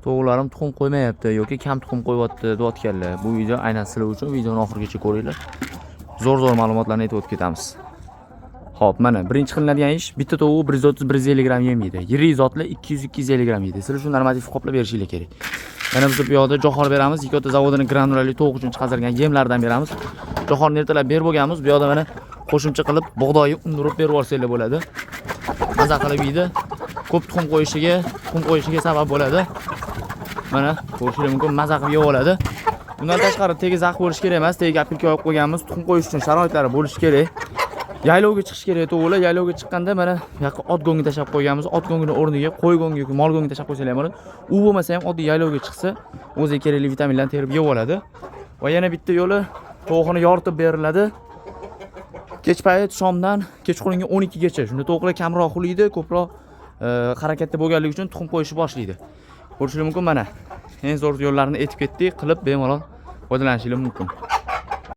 Tovuqlarim tuxum qo'ymayapti yoki kam tuxum qo'yyapti deyotganlar. Bu video aynan sizlar uchun videoni oxirigacha ko'ringlar. Zo'r ma'lumotlarni aytib o'tib ketamiz. Xo'p, mana birinchi qilinadigan ish bitta tovuq 130-150 gram yem yeydi. Yirik zotlar 200-250 gram yeydi. Sizlar shu normativ qoplab berishingiz kerak. Mana biz bu yoqda jo'xor beramiz. Ikota zavodining granulali tovuq uchun chiqarilgan yemlardan beramiz. Jo'xorni ertalab berib bo'lganmiz. Bu yoqda mana qo'shimcha qilib bug'doyni undirib berib yuborsanglar bo'ladi. Maza qilib yeydi. Ko'p tuxum qo'yishiga sabab bo'ladi. Mana ko'rishingiz mumkin, maza qilib yeb oladi. Bundan tashqari tegi zax bo'lish kerak emas. Tegi apilka qo'yib qo'yganmiz. Tuxum qo'yish uchun sharoitlari bo'lishi kerak. Yaylovga chiqish kerak to'g'ri. Yaylovga chiqqanda mana bu yoqqa ot go'ngi tashab qo'yganmiz. Ot go'ngining o'rniga qo'y go'ngi yoki mol go'ngi tashab qo'ysalar ham bo'ladi. U bo'lmasa ham oddiy yaylovga chiqsa, o'ziga kerakli vitaminlarni terib yeb oladi. Va yana bitta yo'li tovuqni yoritib beriladi. Kech payt shomdan kechqurungi 12 gacha. Shunda tovuqlar kamroq uxlaydi, ko'proq harakatda bo'lganligi uchun tuxum qo'yishni boshlaydi. Ko'rishingiz mumkin mana. Eng zo'r yo'llarini aytib ketdik, qilib bemalol foydalanishingiz mumkin.